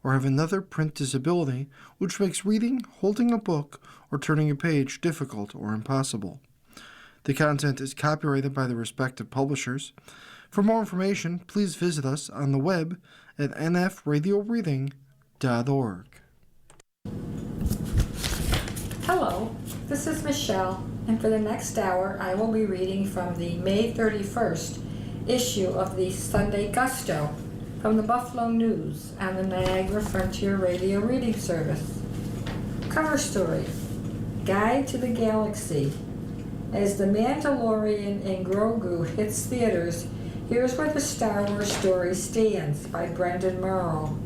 or have another print disability which makes reading, holding a book, or turning a page difficult or impossible. The content is copyrighted by the respective publishers. For more information, please visit us on the web at nfradioreading.org. Hello, this is Michelle, and for the next hour I will be reading from the May 31st issue of the Sunday Gusto from the Buffalo News on the Niagara Frontier Radio Reading Service. Cover story, Guide to the Galaxy. As The Mandalorian and Grogu hits theaters, here's where the Star Wars story stands by Brendan Morrow.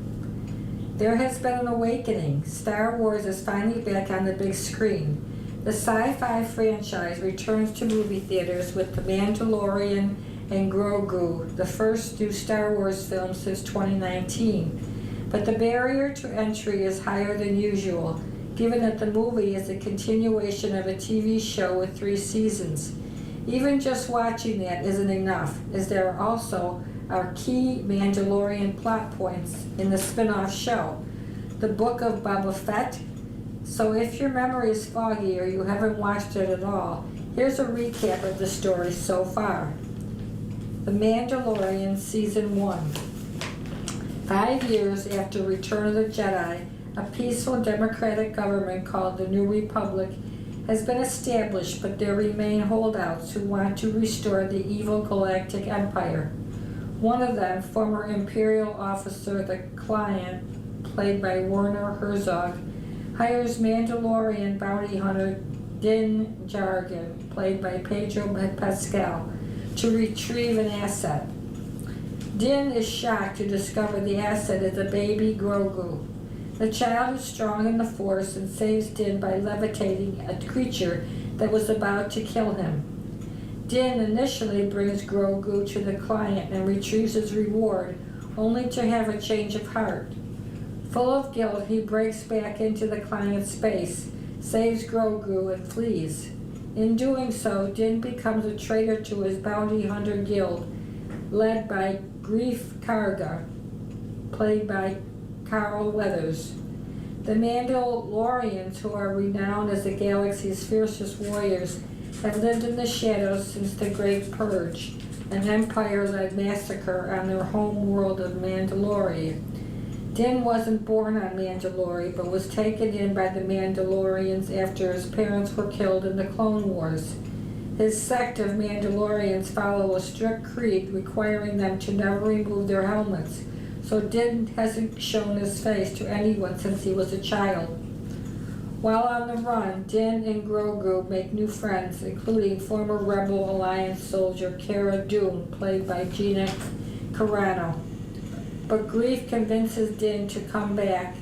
There has been an awakening. Star Wars is finally back on the big screen. The sci-fi franchise returns to movie theaters with The Mandalorian and Grogu, the first new Star Wars film since 2019. But the barrier to entry is higher than usual, given that the movie is a continuation of a TV show with 3 seasons. Even just watching that isn't enough, as there are also our key Mandalorian plot points in the spin-off show, the Book of Boba Fett. So if your memory is foggy or you haven't watched it at all, here's a recap of the story so far. The Mandalorian Season 1. 5 years after Return of the Jedi, a peaceful democratic government called the New Republic has been established, but there remain holdouts who want to restore the evil Galactic Empire. One of them, former Imperial officer the Client, played by Werner Herzog, hires Mandalorian bounty hunter Din Djarin, played by Pedro Pascal, to retrieve an asset. Din is shocked to discover the asset is a baby Grogu. The child is strong in the Force and saves Din by levitating a creature that was about to kill him. Din initially brings Grogu to the Client and retrieves his reward, only to have a change of heart. Full of guilt, he breaks back into the Client's space, saves Grogu, and flees. In doing so, Din becomes a traitor to his bounty hunter guild, led by Greef Karga, played by Carl Weathers. The Mandalorians, who are renowned as the galaxy's fiercest warriors, have lived in the shadows since the Great Purge, an Empire-led massacre on their home world of Mandalore. Din wasn't born on Mandalore, but was taken in by the Mandalorians after his parents were killed in the Clone Wars. His sect of Mandalorians follow a strict creed requiring them to never remove their helmets, so Din hasn't shown his face to anyone since he was a child. While on the run, Din and Grogu make new friends, including former Rebel Alliance soldier Cara Dune, played by Gina Carano. But Greef convinces Din to come back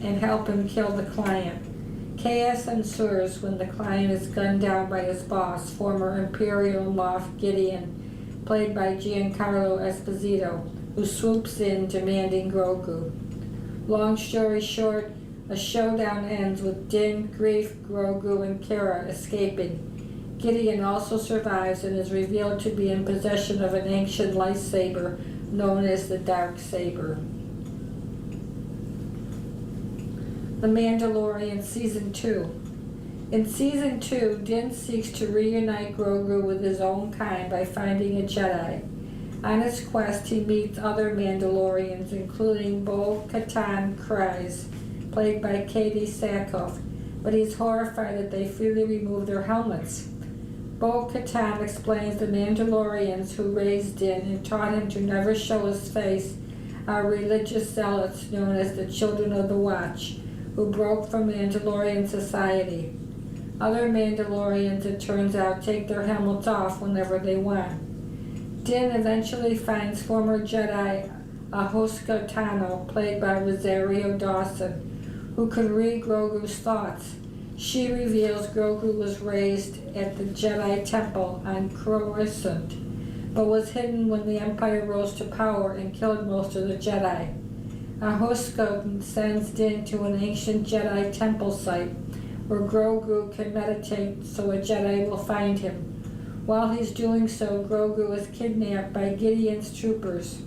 and help him kill the Client. Chaos ensues when the Client is gunned down by his boss, former Imperial Moff Gideon, played by Giancarlo Esposito, who swoops in demanding Grogu. Long story short, a showdown ends with Din, Greef, Grogu, and Cara escaping. Gideon also survives and is revealed to be in possession of an ancient lightsaber known as the Dark Saber. The Mandalorian Season 2. In Season 2, Din seeks to reunite Grogu with his own kind by finding a Jedi. On his quest, he meets other Mandalorians, including Bo-Katan Kryze, played by Katie Sackhoff, but he's horrified that they freely remove their helmets. Bo-Katan explains the Mandalorians who raised Din and taught him to never show his face are religious zealots known as the Children of the Watch, who broke from Mandalorian society. Other Mandalorians, it turns out, take their helmets off whenever they want. Din eventually finds former Jedi Ahsoka Tano, played by Rosario Dawson, who can read Grogu's thoughts. She reveals Grogu was raised at the Jedi Temple on Coruscant, but was hidden when the Empire rose to power and killed most of the Jedi. Ahsoka sends Din to an ancient Jedi temple site where Grogu can meditate so a Jedi will find him. While he's doing so, Grogu is kidnapped by Gideon's troopers.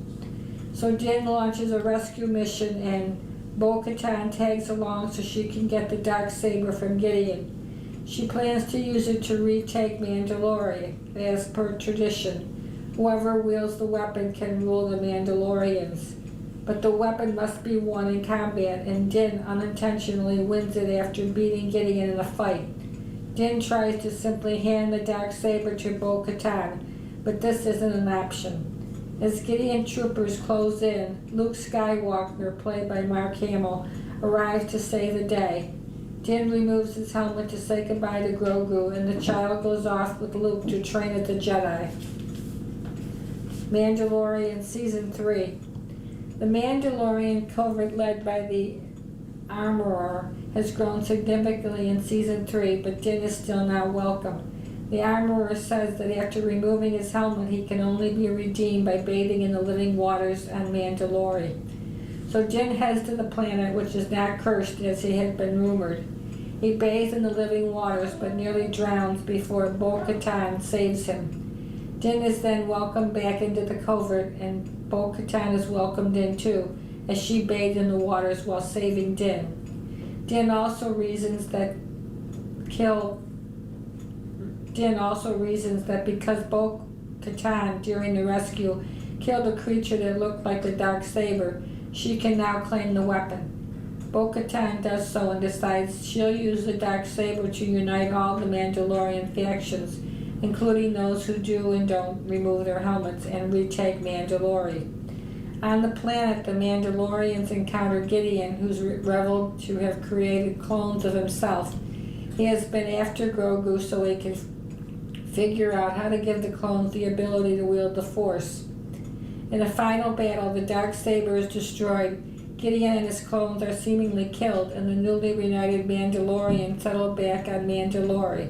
So Din launches a rescue mission and Bo-Katan tags along so she can get the Darksaber from Gideon. She plans to use it to retake Mandalore, as per tradition. Whoever wields the weapon can rule the Mandalorians. But the weapon must be won in combat, and Din unintentionally wins it after beating Gideon in a fight. Din tries to simply hand the Darksaber to Bo-Katan, but this isn't an option. As Gideon troopers close in, Luke Skywalker, played by Mark Hamill, arrives to save the day. Din removes his helmet to say goodbye to Grogu, and the child goes off with Luke to train as a Jedi. Mandalorian Season 3. The Mandalorian covert led by the Armorer has grown significantly in Season 3, but Din is still not welcome. The Armorer says that after removing his helmet, he can only be redeemed by bathing in the living waters on Mandalore. So Din heads to the planet, which is not cursed as he had been rumored. He bathes in the living waters, but nearly drowns before Bo-Katan saves him. Din is then welcomed back into the covert, and Bo-Katan is welcomed in too, as she bathed in the waters while saving Din. Din also reasons that because Bo-Katan, during the rescue, killed a creature that looked like the Darksaber, she can now claim the weapon. Bo-Katan does so and decides she'll use the Darksaber to unite all the Mandalorian factions, including those who do and don't remove their helmets, and retake Mandalore. On the planet, the Mandalorians encounter Gideon, who's revealed to have created clones of himself. He has been after Grogu so he can figure out how to give the clones the ability to wield the Force. In a final battle, the Darksaber is destroyed. Gideon and his clones are seemingly killed, and the newly reunited Mandalorians settle back on Mandalore.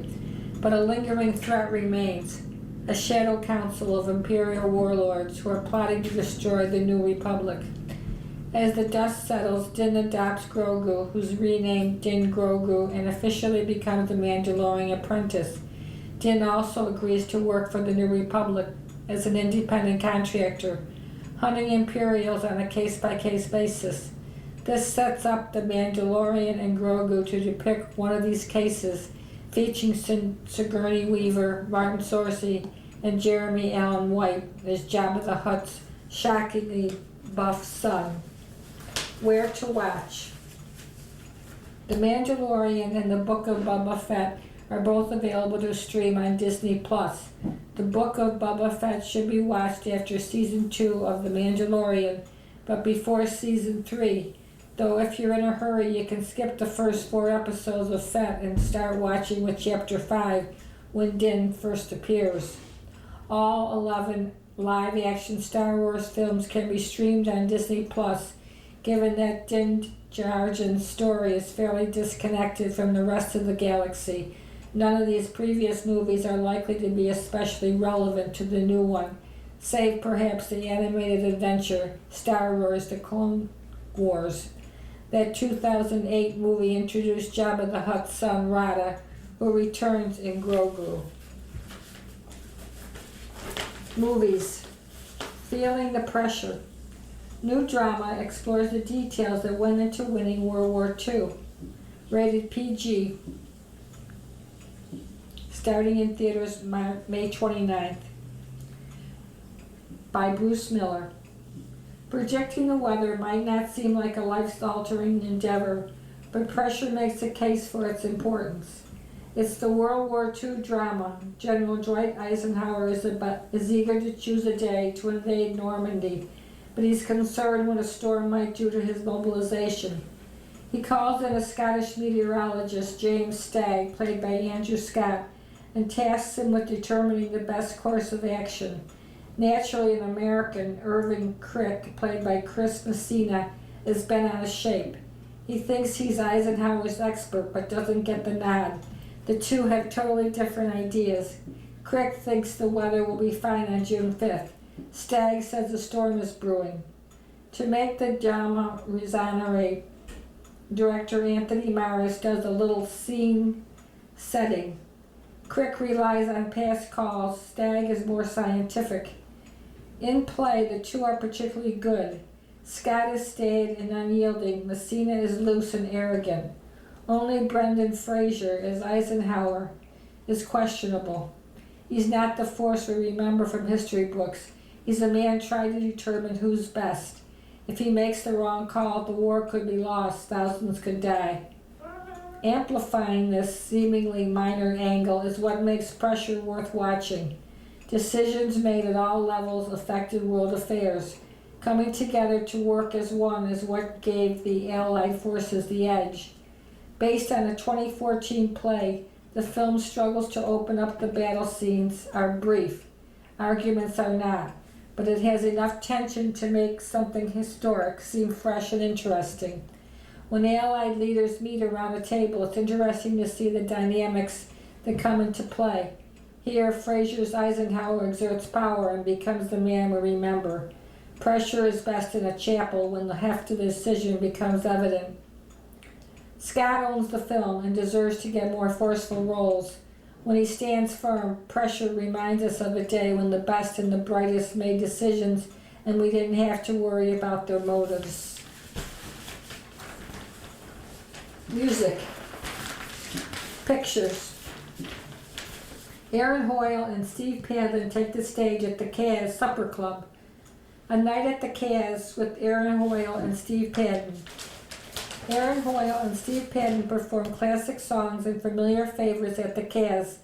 But a lingering threat remains, a shadow council of Imperial warlords who are plotting to destroy the New Republic. As the dust settles, Din adopts Grogu, who's renamed Din Grogu, and officially becomes a Mandalorian apprentice. Din also agrees to work for the New Republic as an independent contractor, hunting Imperials on a case-by-case basis. This sets up the Mandalorian and Grogu to depict one of these cases, featuring Sigourney Weaver, Martin Sorcy, and Jeremy Allen White as Jabba the Hutt's shockingly buff son. Where to watch? The Mandalorian and the Book of Boba Fett are both available to stream on Disney+. The Book of Boba Fett should be watched after Season 2 of The Mandalorian, but before Season 3, though if you're in a hurry you can skip the first 4 episodes of Fett and start watching with Chapter 5 when Din first appears. All 11 live-action Star Wars films can be streamed on Disney+, given that Din Djarin's story is fairly disconnected from the rest of the galaxy. None of these previous movies are likely to be especially relevant to the new one, save perhaps the animated adventure Star Wars The Clone Wars. That 2008 movie introduced Jabba the Hutt's son Rada, who returns in Grogu. Movies. Feeling the Pressure. New drama explores the details that went into winning World War II. Rated PG. Starting in theaters May 29th. By Bruce Miller. Projecting the weather might not seem like a life-altering endeavor, but pressure makes a case for its importance. It's the World War II drama. General Dwight Eisenhower is eager to choose a day to invade Normandy, but he's concerned what a storm might do to his mobilization. He calls in a Scottish meteorologist, James Stagg, played by Andrew Scott, and tasks him with determining the best course of action. Naturally, an American, Irving Crick, played by Chris Messina, is bent out of shape. He thinks he's Eisenhower's expert, but doesn't get the nod. The two have totally different ideas. Crick thinks the weather will be fine on June 5th. Stagg says a storm is brewing. To make the drama resonate, director Anthony Morris does a little scene setting. Crick relies on past calls. Stagg is more scientific. In play, the two are particularly good. Scott is staid and unyielding. Messina is loose and arrogant. Only Brendan Fraser, as Eisenhower, is questionable. He's not the force we remember from history books. He's a man trying to determine who's best. If he makes the wrong call, the war could be lost, thousands could die. Amplifying this seemingly minor angle is what makes Pressure worth watching. Decisions made at all levels affected world affairs. Coming together to work as one is what gave the Allied forces the edge. Based on a 2014 play, the film's struggles to open up the battle scenes are brief. Arguments are not. But it has enough tension to make something historic seem fresh and interesting. When Allied leaders meet around a table, it's interesting to see the dynamics that come into play. Here, Fraser's Eisenhower exerts power and becomes the man we remember. Pressure is best in a chapel when the heft of the decision becomes evident. Scott owns the film and deserves to get more forceful roles. When he stands firm, Pressure reminds us of a day when the best and the brightest made decisions and we didn't have to worry about their motives. Music. Pictures. Aaron Hoyle and Steve Padden take the stage at the Kaz Supper Club. A night at the Kaz with Aaron Hoyle and Steve Padden. Aaron Hoyle and Steve Padden performed classic songs and familiar favorites at the Kaz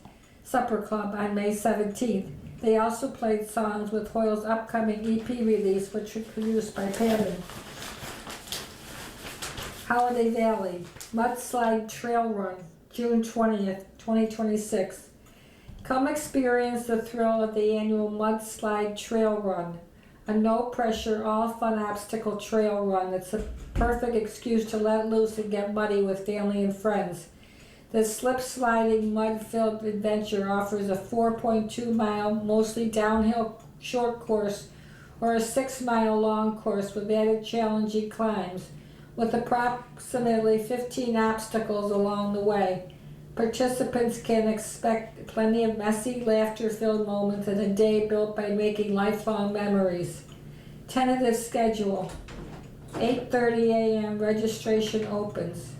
Supper Club on May 17th. They also played songs with Hoyle's upcoming EP release, which was produced by Padden. Holiday Valley Mudslide Trail Run, June 20th, 2026. Come experience the thrill of the annual Mudslide Trail Run, a no-pressure, all-fun obstacle trail run that's a perfect excuse to let loose and get muddy with family and friends. This slip-sliding, mud-filled adventure offers a 4.2-mile, mostly downhill short course or a 6-mile long course with added challenging climbs, with approximately 15 obstacles along the way. Participants can expect plenty of messy, laughter-filled moments and a day built by making lifelong memories. Tentative schedule. 8:30 a.m. registration opens.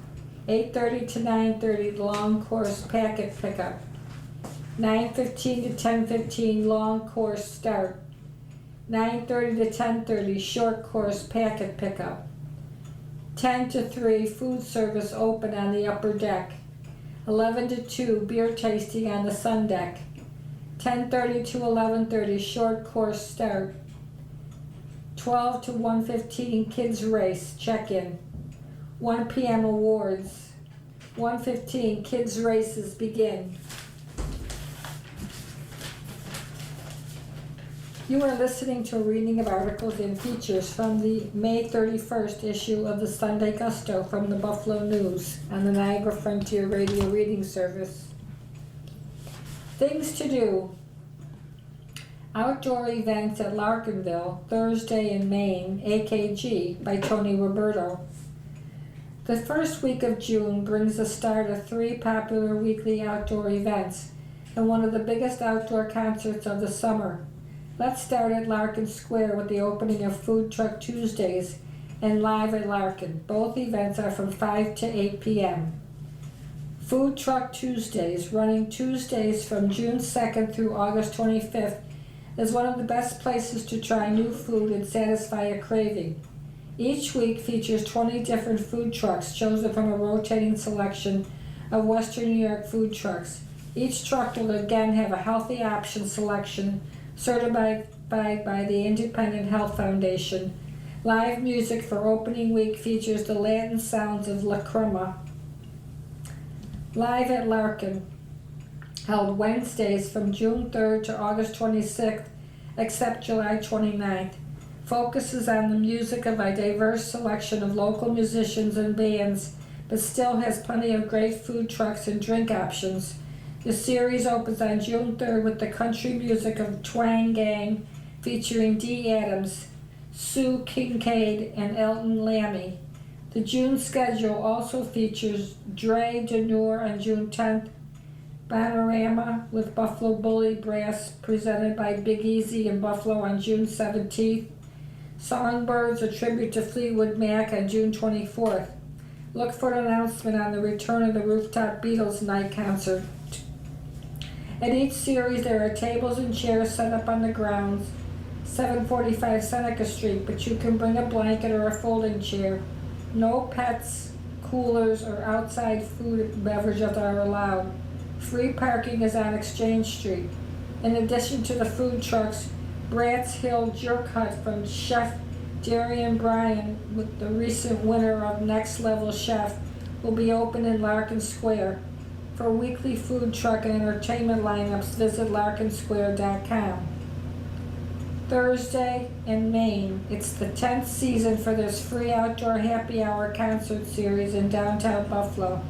8:30 to 9:30 long course packet pickup. 9:15 to 10:15 long course start. 9:30 to 10:30 short course packet pickup. 10 to 3 food service open on the upper deck. 11 to 2 beer tasting on the sun deck. 10:30 to 11:30 short course start. 12 to 1:15 kids race check-in. 1 p.m. awards. 1:15 kids races begin. You are listening to a reading of articles and features from the May 31st issue of the Sunday Gusto from the Buffalo News on the Niagara Frontier Radio Reading Service. Things to do. Outdoor events at Larkinville, Thursday in Maine, AKG, by Tony Roberto. The first week of June brings the start of 3 popular weekly outdoor events and one of the biggest outdoor concerts of the summer. Let's start at Larkin Square with the opening of Food Truck Tuesdays and Live at Larkin. Both events are from 5 to 8 p.m. Food Truck Tuesdays, running Tuesdays from June 2nd through August 25th, is one of the best places to try new food and satisfy a craving. Each week features 20 different food trucks chosen from a rotating selection of Western New York food trucks. Each truck will again have a healthy option selection certified by the Independent Health Foundation. Live music for opening week features the Latin sounds of La Crema. Live at Larkin, held Wednesdays from June 3rd to August 26th, except July 29th, focuses on the music of a diverse selection of local musicians and bands, but still has plenty of great food trucks and drink options. The series opens on June 3rd with the country music of Twang Gang, featuring Dee Adams, Sue Kincaid, and Elton Lammy. The June schedule also features Dre Deneur on June 10th, Panorama with Buffalo Bully Brass presented by Big Easy in Buffalo on June 17th. Songbirds, a tribute to Fleetwood Mac on June 24th. Look for an announcement on the return of the Rooftop Beatles night concert. At each series there are tables and chairs set up on the grounds, 745 Seneca Street, but you can bring a blanket or a folding chair. No pets, coolers, or outside food and beverages are allowed. Free parking is on Exchange Street. In addition to the food trucks, Bratz Hill Jerk Hut from Chef Darian Bryan, with the recent winner of Next Level Chef, will be open in Larkin Square. For weekly food truck and entertainment lineups, visit larkinsquare.com. Thursday in Maine, it's the 10th season for this free outdoor happy hour concert series in downtown Buffalo.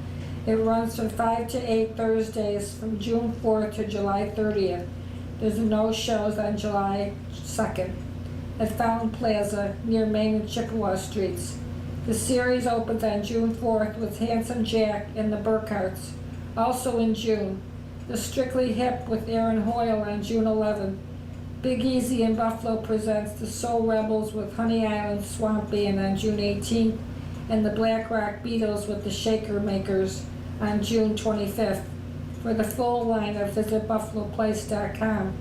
It runs from 5 to 8 Thursdays from June 4th to July 30th. There's no shows on July 2nd at Fountain Plaza near Main and Chippewa Streets. The series opens on June 4th with Handsome Jack and the Burkharts. Also in June, the Strictly Hip with Aaron Hoyle on June 11th. Big Easy in Buffalo presents the Soul Rebels with Honey Island Swamp Band on June 18th, and the Black Rock Beatles with the Shaker Makers on June 25th. For the full lineup, visit buffaloplace.com.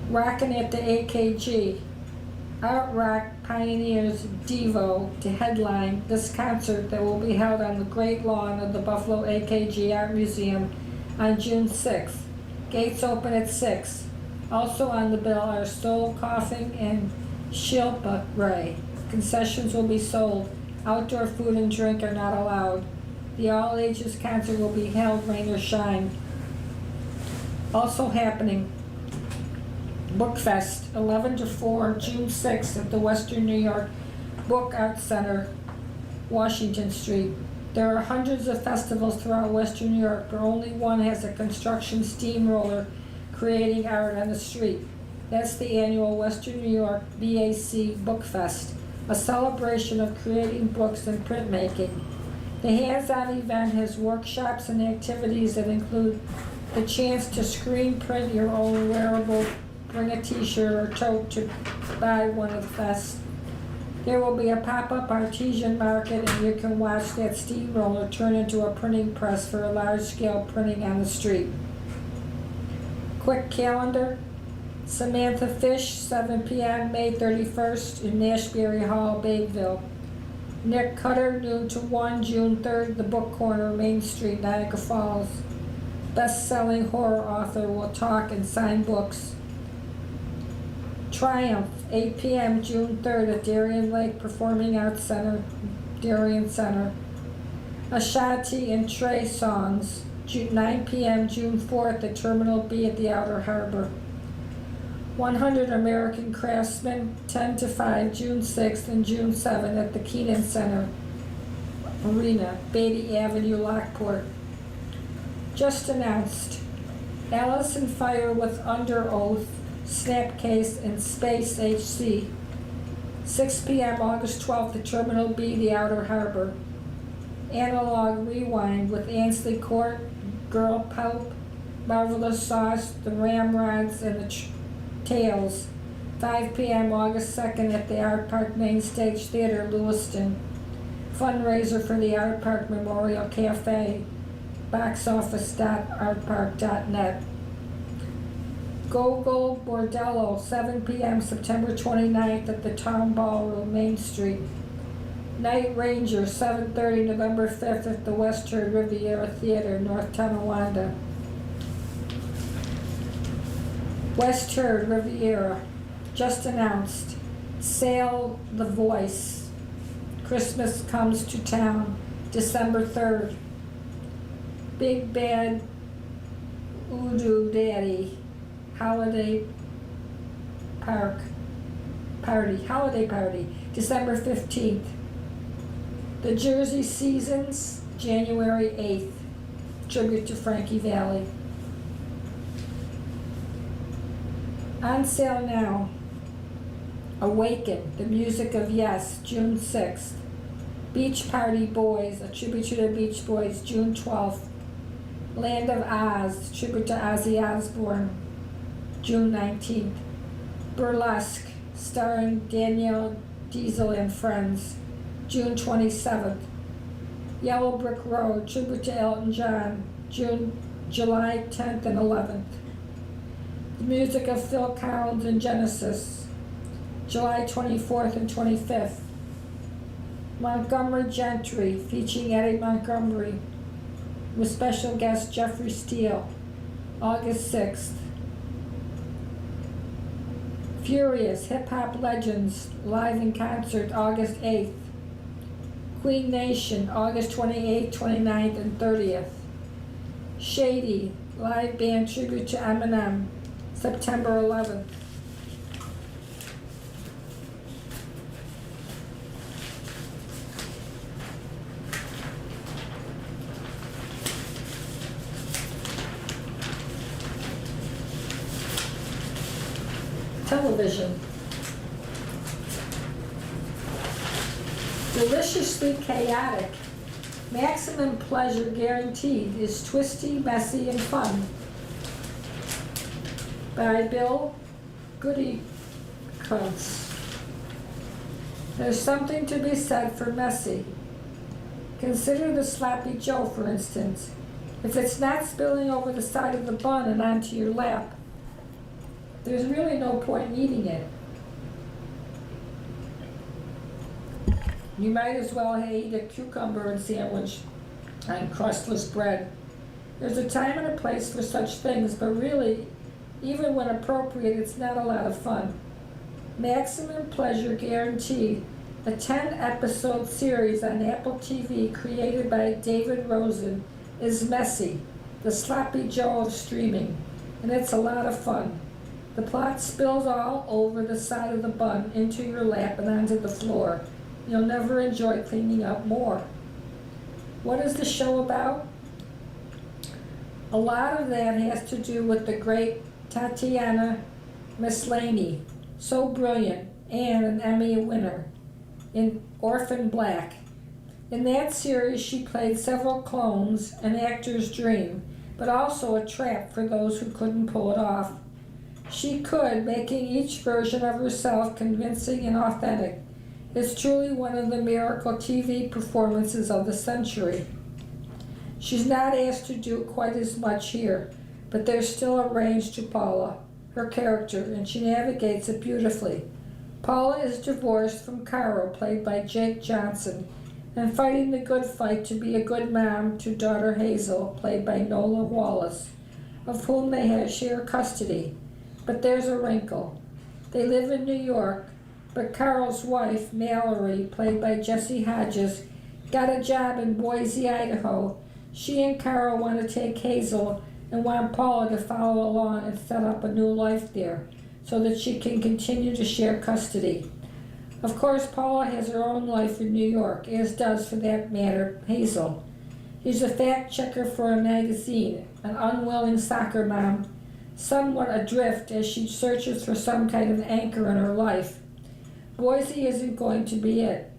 Rockin' at the AKG. Art Rock pioneers Devo to headline this concert that will be held on the Great Lawn of the Buffalo AKG Art Museum on June 6th. Gates open at 6. Also on the bill are Stoll Coughing and Shilpa Ray. Concessions will be sold. Outdoor food and drink are not allowed. The all ages concert will be held rain or shine. Also happening, Bookfest, 11 to 4, June 6th at the Western New York Book Art Center, Washington Street. There are hundreds of festivals throughout Western New York, but only one has a construction steamroller creating art on the street. That's the annual Western New York BAC Bookfest, a celebration of creating books and printmaking. The hands-on event has workshops and activities that include the chance to screen print your own wearable, bring a t-shirt or tote to buy one at the fest. There will be a pop-up artesian market, and you can watch that steamroller turn into a printing press for a large-scale printing on the street. Quick calendar. Samantha Fish, 7 p.m., May 31st in Nashberry Hall, Bayville. Nick Cutter, noon to 1, June 3rd, The Book Corner, Main Street, Niagara Falls. Best-selling horror author will talk and sign books. Triumph, 8 p.m., June 3rd at Darien Lake Performing Arts Center, Darien Center. Ashanti and Trey Songs, 9 p.m., June 4th at Terminal B at the Outer Harbor. 100 American Craftsmen, 10 to 5, June 6th and June 7th at the Keenan Center Arena, Beatty Avenue, Lockport. Just announced, Allison Fire with Under Oath, Snapcase, and Space HC. 6 p.m. August 12th at Terminal B, the Outer Harbor. Analog Rewind with Ansley Court, Girl Pope, Marvelous Sauce, the Ramrods, and the Tales. 5 p.m. August 2nd at the Art Park Main Stage Theater, Lewiston. Fundraiser for the Art Park Memorial Cafe. boxoffice.artpark.net. Gogol Bordello, 7 p.m. September 29th at the Town Ballroom, Main Street. Night Ranger, 7:30 November 5th at the Western Riviera Theater, North Tonawanda. Western Riviera, just announced, Sail the Voice. Christmas Comes to Town, December 3rd. Big Bad Voodoo Daddy, Holiday Party, December 15th. The Jersey Seasons, January 8th, tribute to Frankie Valli. On sale now, Awaken, the Music of Yes, June 6th. Beach Party Boys, a tribute to the Beach Boys, June 12th. Land of Oz, tribute to Ozzy Osbourne, June 19th. Burlesque, starring Danielle Diesel and Friends, June 27th. Yellow Brick Road, tribute to Elton John, July 10th and 11th. The music of Phil Collins and Genesis, July 24th and 25th. Montgomery Gentry, featuring Eddie Montgomery, with special guest Jeffrey Steele, August 6th. Furious, Hip Hop Legends, live in concert, August 8th. Queen Nation, August 28th, 29th, and 30th. Shady, live band tribute to Eminem, September 11th. Television. Deliciously chaotic. Maximum pleasure guaranteed is twisty, messy, and fun. By Bill Goodikuntz. There's something to be said for messy. Consider the Sloppy Joe, for instance. If it's not spilling over the side of the bun and onto your lap, there's really no point in eating it. You might as well eat a cucumber and sandwich on crustless bread. There's a time and a place for such things, but really, even when appropriate, it's not a lot of fun. Maximum Pleasure Guaranteed, a 10-episode series on Apple TV created by David Rosen, is messy, the Sloppy Joe of streaming, and it's a lot of fun. The plot spills all over the side of the bun, into your lap, and onto the floor. You'll never enjoy cleaning up more. What is the show about? A lot of that has to do with the great Tatiana Maslany, so brilliant, and an Emmy winner, in Orphan Black. In that series, she played several clones, an actor's dream, but also a trap for those who couldn't pull it off. She could, making each version of herself convincing and authentic. It's truly one of the miracle TV performances of the century. She's not asked to do quite as much here, but there's still a range to Paula, her character, and she navigates it beautifully. Paula is divorced from Carol, played by Jake Johnson, and fighting the good fight to be a good mom to daughter Hazel, played by Nola Wallace, of whom they share custody. But there's a wrinkle. They live in New York, but Carol's wife, Mallory, played by Jesse Hodges, got a job in Boise, Idaho. She and Carol want to take Hazel and want Paula to follow along and set up a new life there so that she can continue to share custody. Of course, Paula has her own life in New York, as does, for that matter, Hazel. She's a fact checker for a magazine, an unwilling soccer mom, somewhat adrift as she searches for some kind of anchor in her life. Boise isn't going to be it.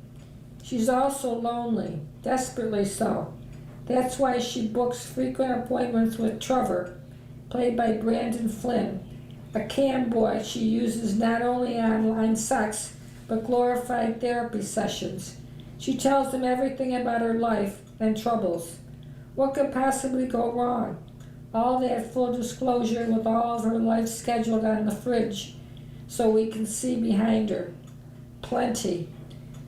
She's also lonely, desperately so. That's why she books frequent appointments with Trevor, played by Brandon Flynn, a cam boy she uses not only online sex, but glorified therapy sessions. She tells him everything about her life and troubles. What could possibly go wrong? All that full disclosure with all of her life scheduled on the fridge, so we can see behind her. Plenty.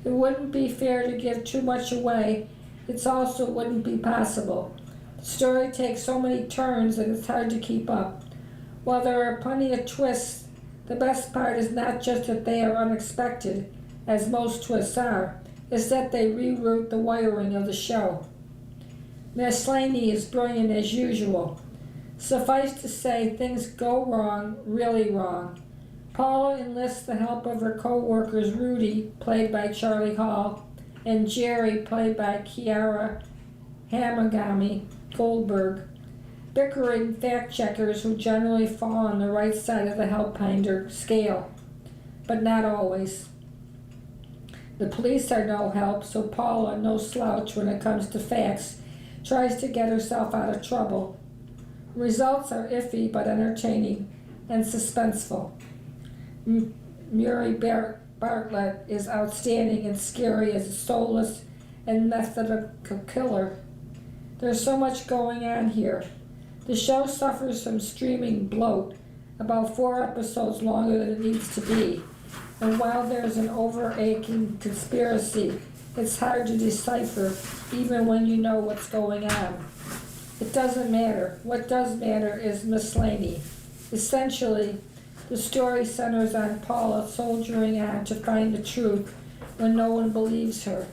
It wouldn't be fair to give too much away. It also wouldn't be possible. The story takes so many turns that it's hard to keep up. While there are plenty of twists, the best part is not just that they are unexpected, as most twists are, it's that they reroute the wiring of the show. Maslany is brilliant as usual. Suffice to say, things go wrong, really wrong. Paula enlists the help of her co-workers Rudy, played by Charlie Hall, and Jerry, played by Kiara Hamagami Goldberg, bickering fact-checkers who generally fall on the right side of the help-finder scale, but not always. The police are no help, so Paula, no slouch when it comes to facts, tries to get herself out of trouble, Results are iffy but entertaining and suspenseful. Murray Bartlett is outstanding and scary as a soulless and methodical killer. There's so much going on here. The show suffers from streaming bloat, about 4 episodes longer than it needs to be. And while there's an overarching conspiracy, it's hard to decipher even when you know what's going on. It doesn't matter. What does matter is Miss Laney. Essentially, the story centers on Paula soldiering on to find the truth when no one believes her.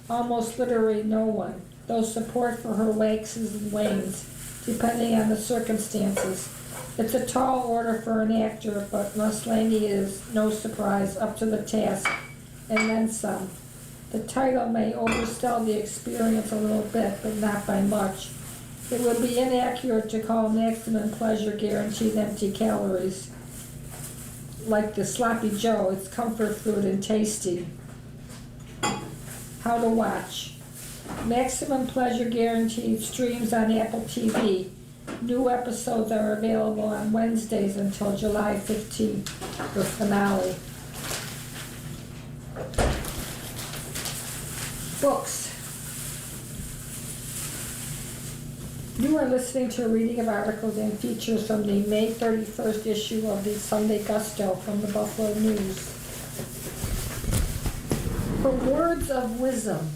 Almost literally no one, though support for her waxes and wanes, depending on the circumstances. It's a tall order for an actor, but Miss Laney is, no surprise, up to the task, and then some. The title may oversell the experience a little bit, but not by much. It would be inaccurate to call Maximum Pleasure Guaranteed empty calories. Like the Sloppy Joe, it's comfort food and tasty. How to watch. Maximum Pleasure Guaranteed streams on Apple TV. New episodes are available on Wednesdays until July 15th, the finale. Books. You are listening to a reading of articles and features from the May 31st issue of the Sunday Gusto from the Buffalo News. For words of wisdom,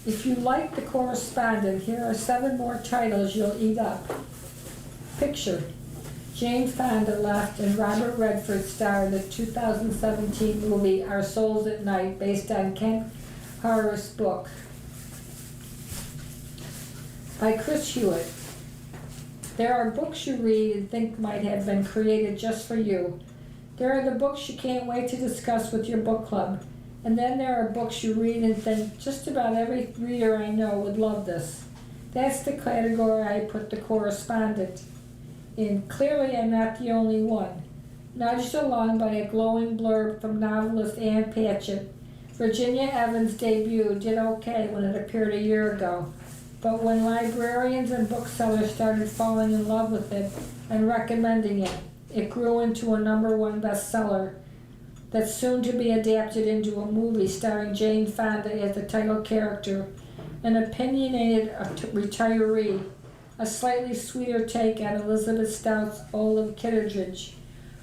if you like The Correspondent, here are 7 more titles you'll eat up. Picture: Jane Fonda left and Robert Redford star in the 2017 movie Our Souls at Night, based on Kent Harris' book. By Chris Hewitt. There are books you read and think might have been created just for you. There are the books you can't wait to discuss with your book club. And then there are books you read and think, just about every reader I know would love this. That's the category I put The Correspondent in. Clearly I'm not the only one. Nudged along by a glowing blurb from novelist Ann Patchett, Virginia Evans' debut did okay when it appeared a year ago. But when librarians and booksellers started falling in love with it and recommending it, it grew into a #1 bestseller that's soon to be adapted into a movie starring Jane Fonda as the title character, an opinionated retiree, a slightly sweeter take on Elizabeth Stout's Olive Kitteridge,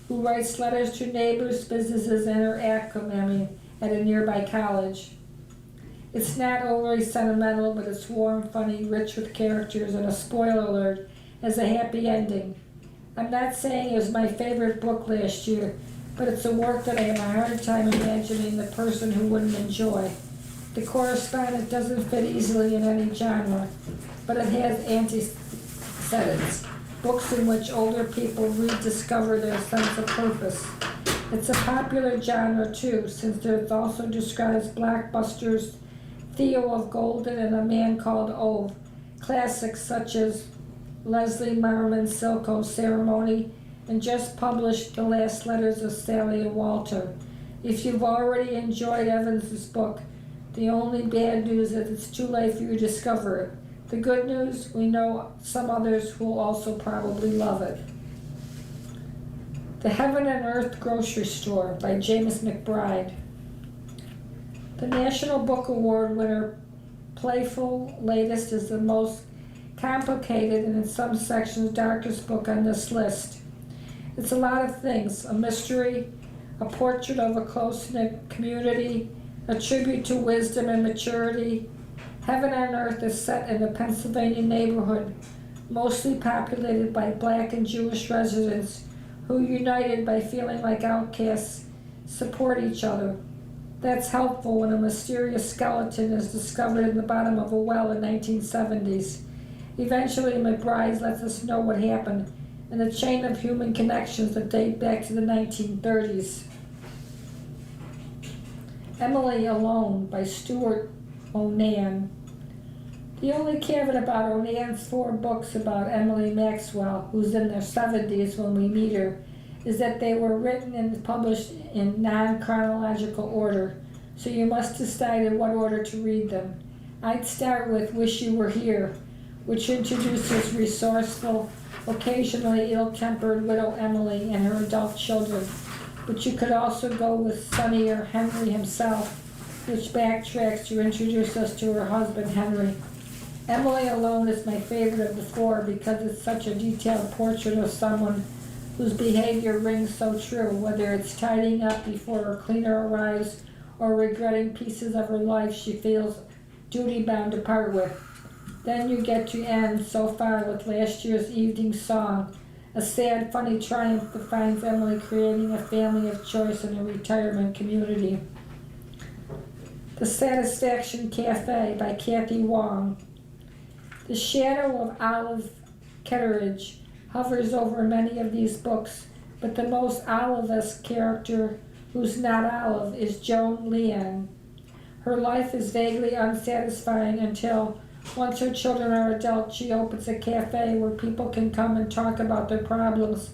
who writes letters to neighbors, businesses, and her accommoding at a nearby college. It's not overly sentimental, but it's warm, funny, rich with characters, and a spoiler alert, has a happy ending. I'm not saying it was my favorite book last year, but it's a work that I have a hard time imagining the person who wouldn't enjoy. The Correspondent doesn't fit easily in any genre, but it has antecedents, books in which older people rediscover their sense of purpose. It's a popular genre too, since it also describes blockbusters, Theo of Golden and A Man Called Ove, classics such as Leslie Marmon's Silko Ceremony, and just published The Last Letters of Sally and Walter. If you've already enjoyed Evans's book, the only bad news is it's too late for you to discover it. The good news, we know some others who will also probably love it. The Heaven and Earth Grocery Store by James McBride. The National Book Award winner, Playful Latest, is the most complicated and in some sections darkest book on this list. It's a lot of things: a mystery, a portrait of a close-knit community, a tribute to wisdom and maturity. Heaven on Earth is set in a Pennsylvania neighborhood, mostly populated by Black and Jewish residents who, united by feeling like outcasts, support each other. That's helpful when a mysterious skeleton is discovered in the bottom of a well in 1970s. Eventually, McBride lets us know what happened in a chain of human connections that date back to the 1930s. Emily Alone by Stuart Onan. The only caveat about Onan's 4 books about Emily Maxwell, who's in their 70s when we meet her, is that they were written and published in non-chronological order, so you must decide in what order to read them. I'd start with Wish You Were Here, which introduces resourceful, occasionally ill-tempered widow Emily and her adult children. But you could also go with sunnier Henry himself, which backtracks to introduce us to her husband Henry. Emily alone is my favorite of the four because it's such a detailed portrait of someone whose behavior rings so true, whether it's tidying up before her cleaner arrives or regretting pieces of her life she feels duty-bound to part with. Then you get to end so far with last year's evening song, a sad, funny triumph that finds Emily creating a family of choice in a retirement community. The Satisfaction Cafe by Kathy Wong. The shadow of Olive Kitteridge hovers over many of these books, but the most Olive-esque character who's not Olive is Joan Liang. Her life is vaguely unsatisfying until, once her children are adult, she opens a cafe where people can come and talk about their problems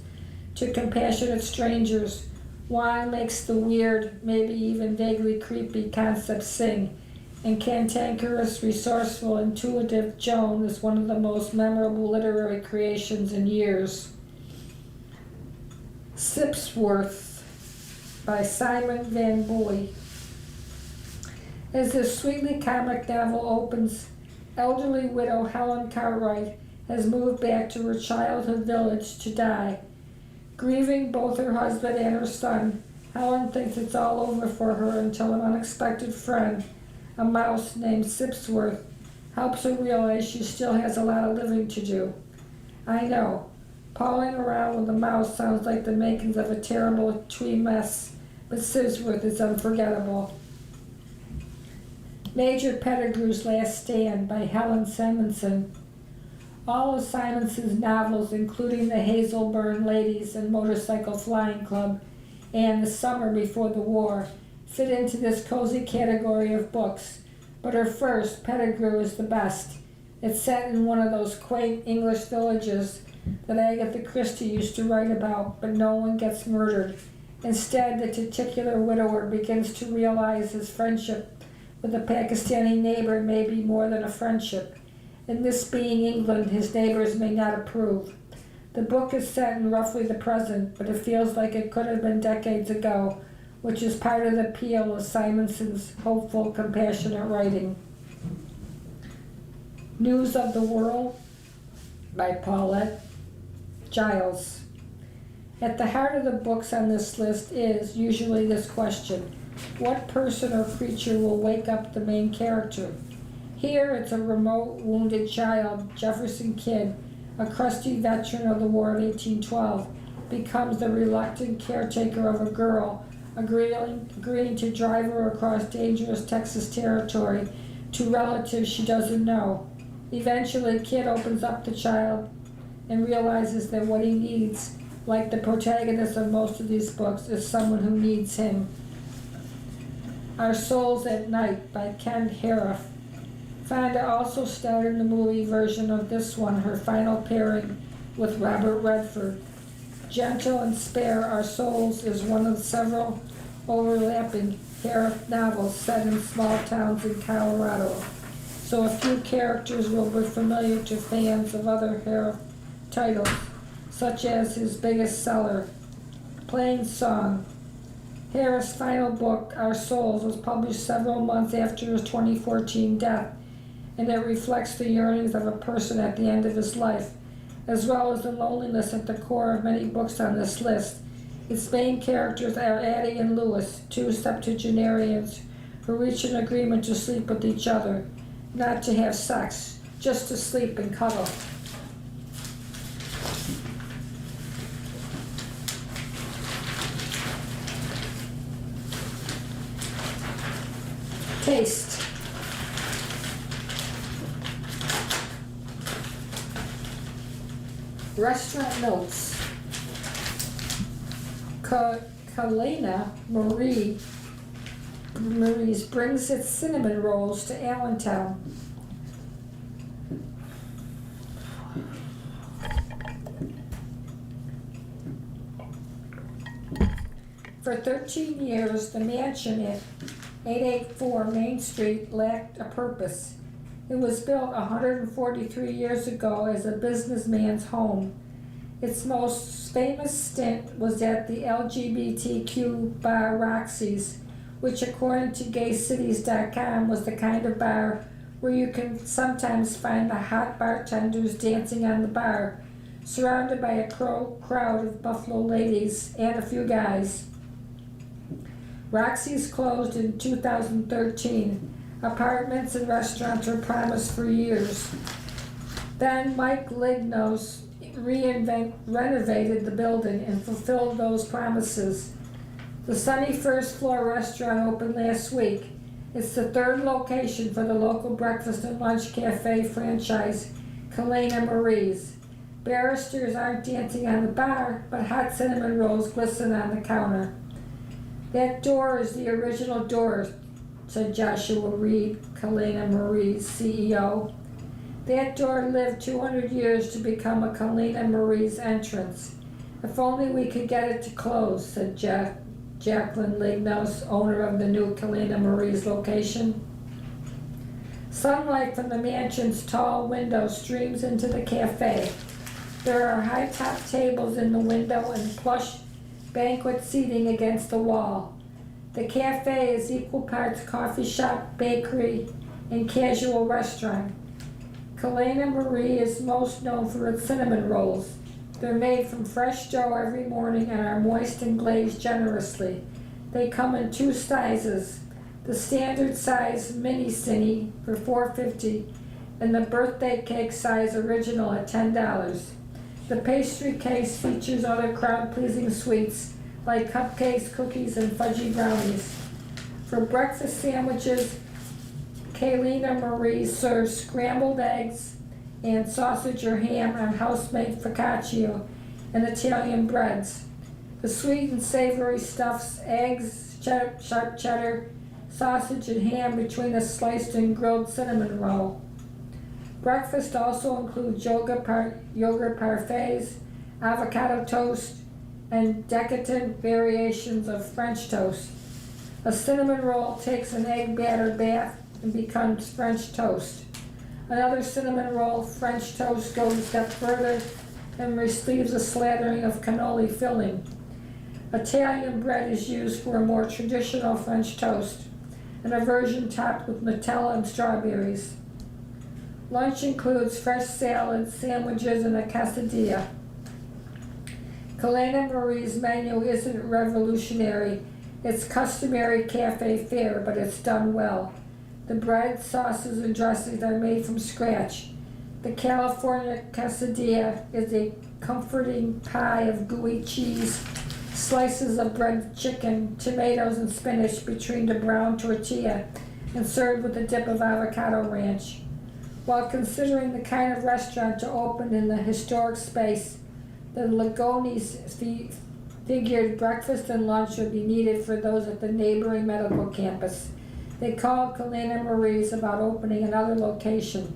to compassionate strangers. Wine makes the weird, maybe even vaguely creepy concept sing, and cantankerous, resourceful, intuitive Joan is one of the most memorable literary creations in years. Sipsworth by Simon Van Boy. As this sweetly comic novel opens, elderly widow Helen Cartwright has moved back to her childhood village to die. Grieving both her husband and her son, Helen thinks it's all over for her until an unexpected friend, a mouse named Sipsworth, helps her realize she still has a lot of living to do. I know, pawing around with a mouse sounds like the makings of a terrible twee mess, but Sipsworth is unforgettable. Major Pettigrew's Last Stand by Helen Simonson. All of Simonson's novels, including The Hazelburn Ladies and Motorcycle Flying Club and The Summer Before the War, fit into this cozy category of books, but her first, Pettigrew, is the best. It's set in one of those quaint English villages that Agatha Christie used to write about, but no one gets murdered. Instead, the titular widower begins to realize his friendship with a Pakistani neighbor may be more than a friendship. In this being England, his neighbors may not approve. The book is set in roughly the present, but it feels like it could have been decades ago, which is part of the appeal of Simonson's hopeful, compassionate writing. News of the World by Paulette Giles. At the heart of the books on this list is usually this question: what person or creature will wake up the main character? Here it's a remote, wounded child, Jefferson Kidd, a crusty veteran of the War of 1812, becomes the reluctant caretaker of a girl, agreeing to drive her across dangerous Texas territory to relatives she doesn't know. Eventually, Kidd opens up the child and realizes that what he needs, like the protagonist of most of these books, is someone who needs him. Our Souls at Night by Ken Harif. Fonda also starred in the movie version of this one, her final pairing with Robert Redford. Gentle and spare, Our Souls is one of several overlapping Harif novels set in small towns in Colorado, so a few characters will be familiar to fans of other Harif titles, such as his biggest seller, Plain Song. Harif's final book, Our Souls, was published several months after his 2014 death, and it reflects the yearnings of a person at the end of his life, as well as the loneliness at the core of many books on this list. Its main characters are Addie and Lewis, two septuagenarians who reach an agreement to sleep with each other, not to have sex, just to sleep and cuddle. Taste. Restaurant notes. Kalena Marie's brings its cinnamon rolls to Allentown. For 13 years, the mansion at 884 Main Street lacked a purpose. It was built 143 years ago as a businessman's home. Its most famous stint was at the LGBTQ bar Roxy's, which according to GayCities.com was the kind of bar where you can sometimes find the hot bartenders dancing on the bar, surrounded by a crowd of Buffalo ladies and a few guys. Roxy's closed in 2013. Apartments and restaurants were promised for years. Then Mike Lignos renovated the building and fulfilled those promises. The sunny first floor restaurant opened last week. It's the third location for the local breakfast and lunch cafe franchise, Kalena Marie's. Barristers aren't dancing on the bar, but hot cinnamon rolls glisten on the counter. That door is the original door, said Joshua Reed, Kalena Marie's CEO. That door lived 200 years to become a Kalena Marie's entrance. If only we could get it to close, said Jacqueline Lignos, owner of the new Kalena Marie's location. Sunlight from the mansion's tall window streams into the cafe. There are high-top tables in the window and plush banquet seating against the wall. The cafe is equal parts coffee shop, bakery, and casual restaurant. Kalena Marie is most known for its cinnamon rolls. They're made from fresh dough every morning and are moist and glazed generously. They come in two sizes, the standard size mini cinny for $4.50 and the birthday cake size original at $10. The pastry case features other crowd-pleasing sweets like cupcakes, cookies, and fudgy brownies. For breakfast sandwiches, Kalena Marie serves scrambled eggs and sausage or ham on house-made focaccia and Italian breads. The sweet and savory stuffs eggs, sharp cheddar, sausage, and ham between a sliced and grilled cinnamon roll. Breakfast also includes yogurt parfaits, avocado toast, and decadent variations of French toast. A cinnamon roll takes an egg batter bath and becomes French toast. Another cinnamon roll French toast goes a step further and receives a slathering of cannoli filling. Italian bread is used for a more traditional French toast, and a version topped with Nutella and strawberries. Lunch includes fresh salads, sandwiches, and a quesadilla. Kalena Marie's menu isn't revolutionary. It's customary cafe fare, but it's done well. The bread, sauces, and dressings are made from scratch. The California quesadilla is a comforting pie of gooey cheese, slices of breaded chicken, tomatoes, and spinach between the brown tortilla, and served with a dip of avocado ranch. While considering the kind of restaurant to open in the historic space, the Ligonis figured breakfast and lunch would be needed for those at the neighboring medical campus. They called Kalena Marie's about opening another location.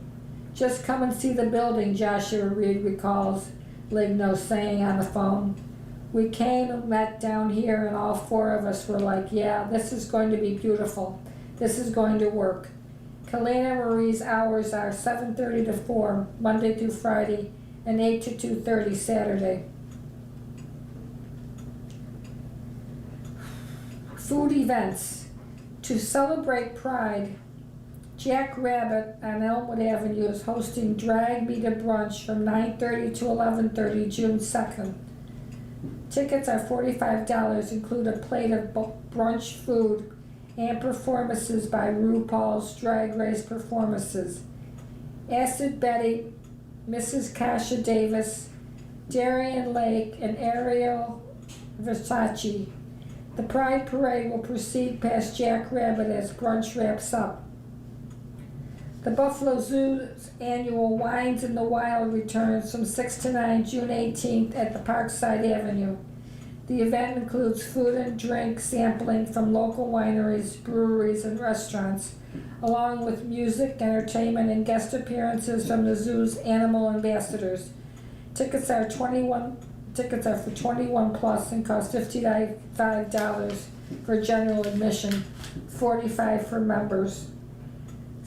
Just come and see the building, Joshua Reed recalls Lignos saying on the phone. We came and met down here and all four of us were like, yeah, this is going to be beautiful. This is going to work. Kalena Marie's hours are 7:30 to 4, Monday through Friday, and 8 to 2:30 Saturday. Food events. To celebrate Pride, Jack Rabbit on Elmwood Avenue is hosting Drag Me to Brunch from 9:30 to 11:30 June 2nd. Tickets are $45, include a plate of brunch food and performances by RuPaul's Drag Race Performances. Acid Betty, Mrs. Kasha Davis, Darian Lake, and Ariel Versace. The Pride Parade will proceed past Jack Rabbit as brunch wraps up. The Buffalo Zoo's annual Wines in the Wild returns from 6 to 9 June 18th at the Parkside Avenue. The event includes food and drink sampling from local wineries, breweries, and restaurants, along with music, entertainment, and guest appearances from the zoo's animal ambassadors. Tickets are for 21 plus and cost $55 for general admission, $45 for members.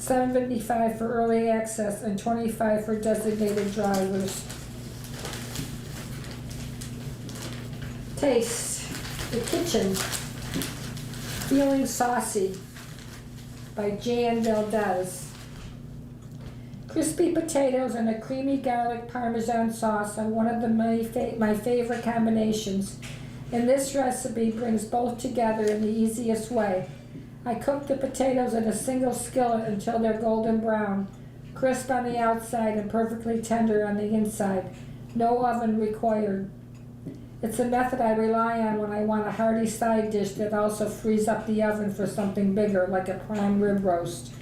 $7.55 for early access, and $25 for designated drivers. Taste the Kitchen, Feeling Saucy by Jan Valdez. Crispy potatoes and a creamy garlic parmesan sauce are one of my favorite combinations, and this recipe brings both together in the easiest way. I cook the potatoes in a single skillet until they're golden brown, crisp on the outside and perfectly tender on the inside. No oven required. It's a method I rely on when I want a hearty side dish that also frees up the oven for something bigger, like a prime rib roast.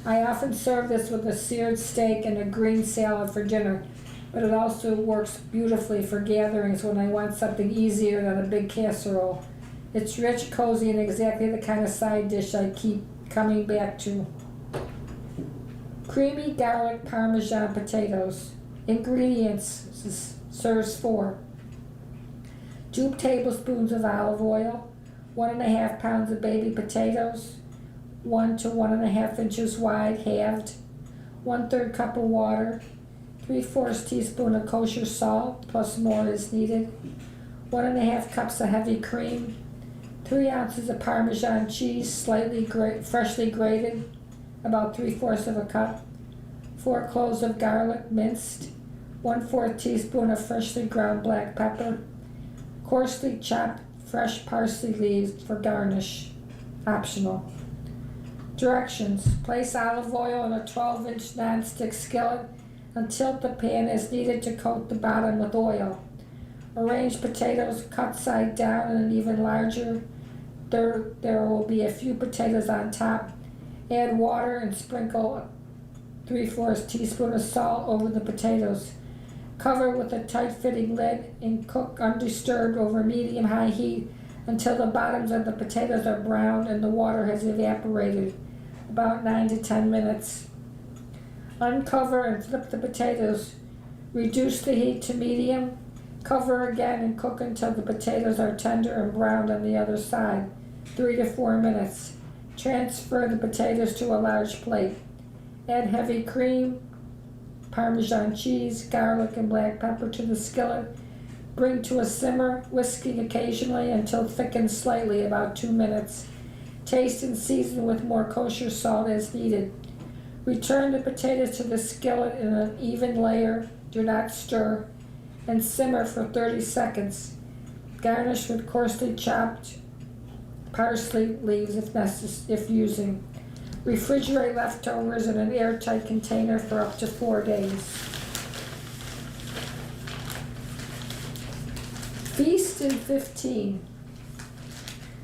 I often serve this with a seared steak and a green salad for dinner, but it also works beautifully for gatherings when I want something easier than a big casserole. It's rich, cozy, and exactly the kind of side dish I keep coming back to. Creamy garlic parmesan potatoes. Ingredients: serves 4. 2 tablespoons of olive oil, 1.5 pounds of baby potatoes, 1 to 1.5 inches wide, halved, 1/3 cup of water, 3/4 teaspoon of kosher salt, plus more is needed, 1.5 cups of heavy cream, 3 ounces of Parmesan cheese, freshly grated, about 3/4 of a cup, 4 cloves of garlic, minced, 1/4 teaspoon of freshly ground black pepper, coarsely chopped fresh parsley leaves for garnish, optional. Directions: place olive oil in a 12-inch non-stick skillet and tilt the pan as needed to coat the bottom with oil. Arrange potatoes cut side down in an even larger. There will be a few potatoes on top. Add water and sprinkle 3/4 teaspoon of salt over the potatoes. Cover with a tight-fitting lid and cook undisturbed over medium-high heat until the bottoms of the potatoes are brown and the water has evaporated, about 9 to 10 minutes. Uncover and flip the potatoes. Reduce the heat to medium. Cover again and cook until the potatoes are tender and browned on the other side, 3 to 4 minutes. Transfer the potatoes to a large plate. Add heavy cream, Parmesan cheese, garlic, and black pepper to the skillet. Bring to a simmer, whisking occasionally until thickened slightly, about 2 minutes. Taste and season with more kosher salt as needed. Return the potatoes to the skillet in an even layer, do not stir, and simmer for 30 seconds. Garnish with coarsely chopped parsley leaves if using. Refrigerate leftovers in an airtight container for up to 4 days. Feast in 15.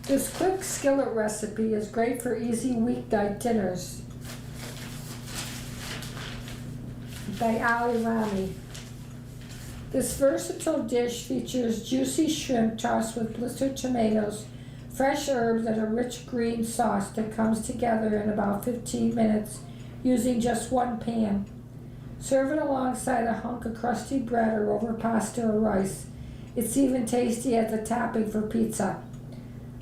This quick skillet recipe is great for easy weeknight dinners. By Ali Rami. This versatile dish features juicy shrimp tossed with blistered tomatoes, fresh herbs, and a rich green sauce that comes together in about 15 minutes using just one pan. Serve it alongside a hunk of crusty bread or over pasta or rice. It's even tasty as a topping for pizza.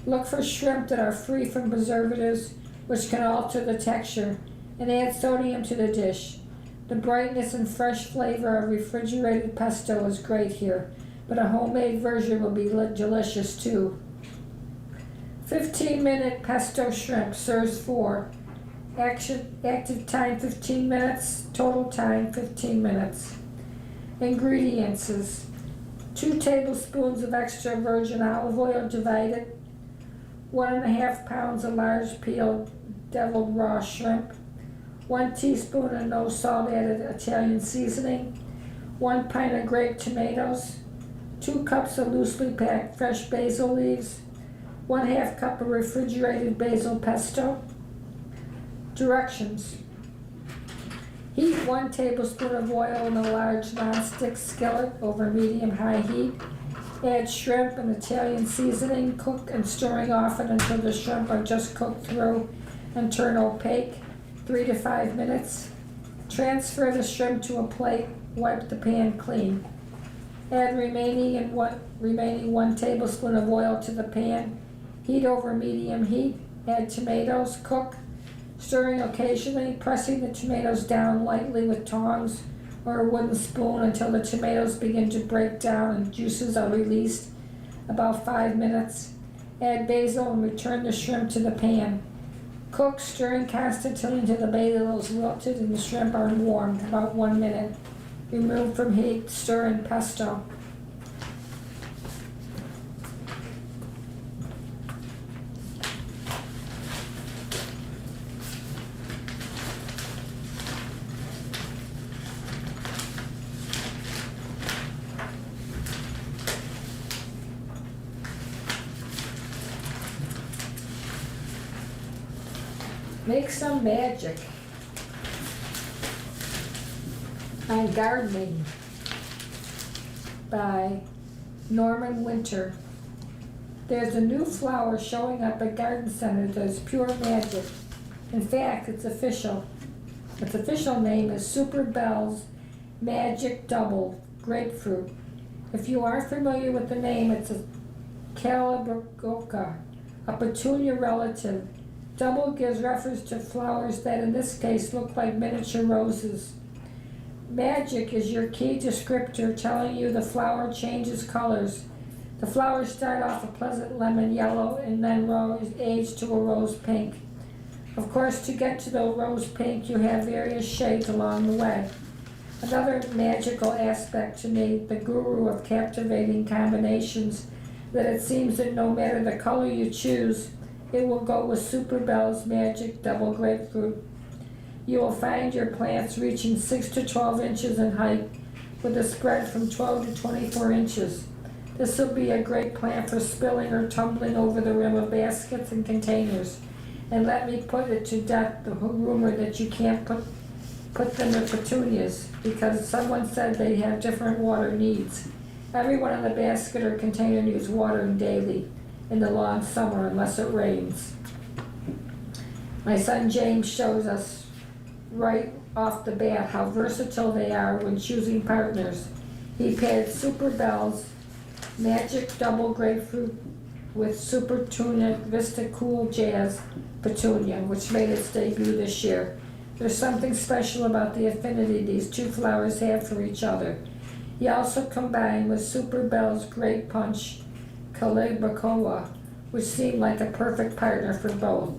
Look for shrimp that are free from preservatives, which can alter the texture, and add sodium to the dish. The brightness and fresh flavor of refrigerated pesto is great here, but a homemade version will be delicious too. 15-minute pesto shrimp, serves 4. Active time 15 minutes, total time 15 minutes. Ingredients is 2 tablespoons of extra virgin olive oil divided, 1.5 pounds of large peeled deviled raw shrimp, 1 teaspoon of no salt added Italian seasoning, 1 pint of grape tomatoes, 2 cups of loosely packed fresh basil leaves, 1/2 cup of refrigerated basil pesto. Directions: heat 1 tablespoon of oil in a large non-stick skillet over medium-high heat. Add shrimp and Italian seasoning. Cook and stirring often until the shrimp are just cooked through and turn opaque, 3 to 5 minutes. Transfer the shrimp to a plate. Wipe the pan clean. Add remaining 1 tablespoon of oil to the pan. Heat over medium heat. Add tomatoes. Cook. stirring occasionally, pressing the tomatoes down lightly with tongs or a wooden spoon until the tomatoes begin to break down and juices are released. About 5 minutes. Add basil and return the shrimp to the pan. Cook, stirring constantly until the basil is wilted and the shrimp are warmed, about 1 minute. Remove from heat, stir in pesto. Make some magic on Gardening by Norman Winter. There's a new flower showing up at garden centers that is pure magic. In fact, it's official. Its official name is Super Bell's Magic Double Grapefruit. If you aren't familiar with the name, it's a Calibrachoa, a petunia relative. Double gives reference to flowers that in this case look like miniature roses. Magic is your key descriptor telling you the flower changes colors. The flowers start off a pleasant lemon yellow and then age to a rose pink. Of course, to get to the rose pink, you have various shades along the way. Another magical aspect to me, the guru of captivating combinations, that it seems that no matter the color you choose, it will go with Super Bell's Magic Double Grapefruit. You will find your plants reaching 6 to 12 inches in height with a spread from 12 to 24 inches. This will be a great plant for spilling or tumbling over the rim of baskets and containers. And let me put it to death the rumor that you can't put them in petunias because someone said they have different water needs. Everyone in the basket or container needs watering daily in the long summer unless it rains. My son James shows us right off the bat how versatile they are when choosing partners. He paired Super Bell's Magic Double Grapefruit with Super Tuna Vista Cool Jazz Petunia, which made its debut this year. There's something special about the affinity these two flowers have for each other. He also combined with Super Bell's Great Punch Calibrachoa, which seemed like a perfect partner for both.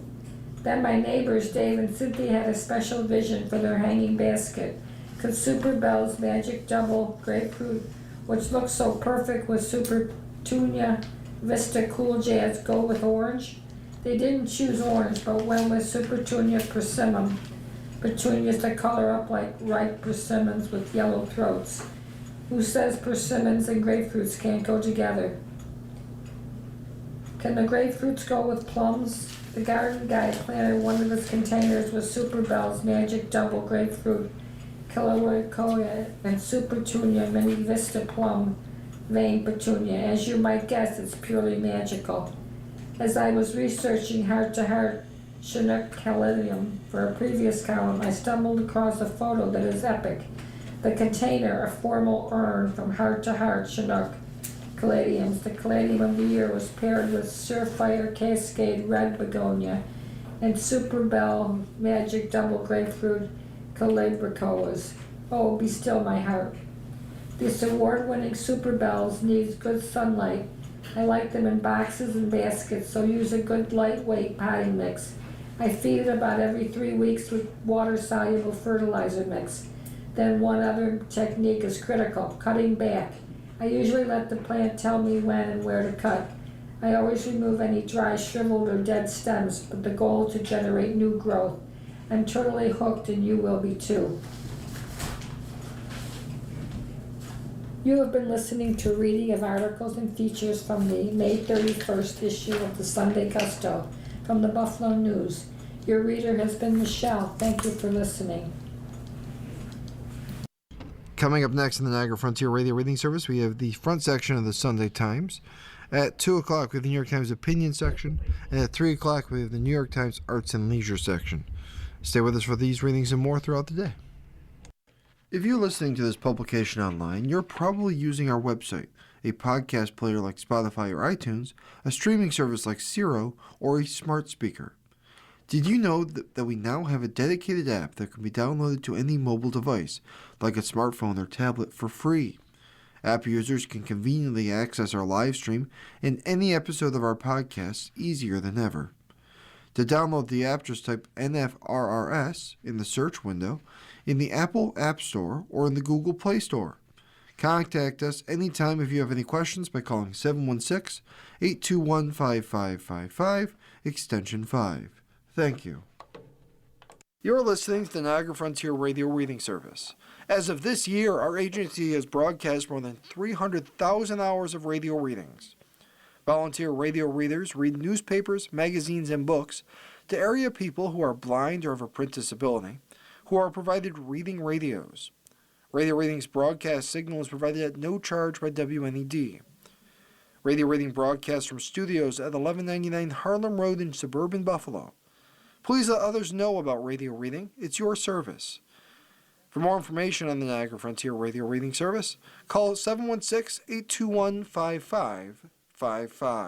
Then my neighbors Dave and Cynthia had a special vision for their hanging basket. Could Super Bell's Magic Double Grapefruit, which looks so perfect with Super Tunia Vista Cool Jazz, go with orange? They didn't choose orange, but went with Super Tunia Persimmon. Petunias that color up like ripe persimmons with yellow throats. Who says persimmons and grapefruits can't go together? Can the grapefruits go with plums? The garden guy planted one of his containers with Super Bell's Magic Double Grapefruit, Calibrachoa, and Super Tunia Mini Vista Plum Vein Petunia. As you might guess, it's purely magical. As I was researching Heart to Heart Chinook Caladium for a previous column, I stumbled across a photo that is epic. The container, a formal urn from Heart to Heart Chinook Caladiums. The caladium of the year was paired with Surefire Cascade Red Begonia and Super Bell Magic Double Grapefruit Calibrachoas. Oh, be still my heart. These award-winning Super Bells needs good sunlight. I like them in boxes and baskets, so use a good lightweight potting mix. I feed it about every 3 weeks with water-soluble fertilizer mix. Then one other technique is critical, cutting back. I usually let the plant tell me when and where to cut. I always remove any dry, shriveled, or dead stems, with the goal to generate new growth. I'm totally hooked and you will be too. You have been listening to a reading of articles and features from the May 31st issue of the Sunday Gusto from the Buffalo News. Your reader has been Michelle. Thank you for listening. Coming up next in the Niagara Frontier Radio Reading Service, we have the front section of the Sunday Times. At 2 o'clock, we have the New York Times Opinion section. And at 3 o'clock, we have the New York Times Arts and Leisure section. Stay with us for these readings and more throughout the day. If you're listening to this publication online, you're probably using our website, a podcast player like Spotify or iTunes, a streaming service like Siro, or a smart speaker. Did you know that we now have a dedicated app that can be downloaded to any mobile device, like a smartphone or tablet, for free? App users can conveniently access our live stream and any episode of our podcast easier than ever. To download the app, just type NFRRS in the search window in the Apple App Store or in the Google Play Store. Contact us anytime if you have any questions by calling 716-821-5555, extension 5. Thank you. You're listening to the Niagara Frontier Radio Reading Service. As of this year, our agency has broadcast more than 300,000 hours of radio readings. Volunteer radio readers read newspapers, magazines, and books to area people who are blind or have a print disability, who are provided reading radios. Radio Reading's broadcast signal is provided at no charge by WNED. Radio Reading broadcasts from studios at 1199 Harlem Road in suburban Buffalo. Please let others know about Radio Reading. It's your service. For more information on the Niagara Frontier Radio Reading Service, call 716-821-5555.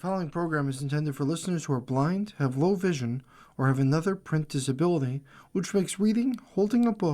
following program is intended for listeners who are blind, have low vision, or have another print disability, which makes reading, holding a book,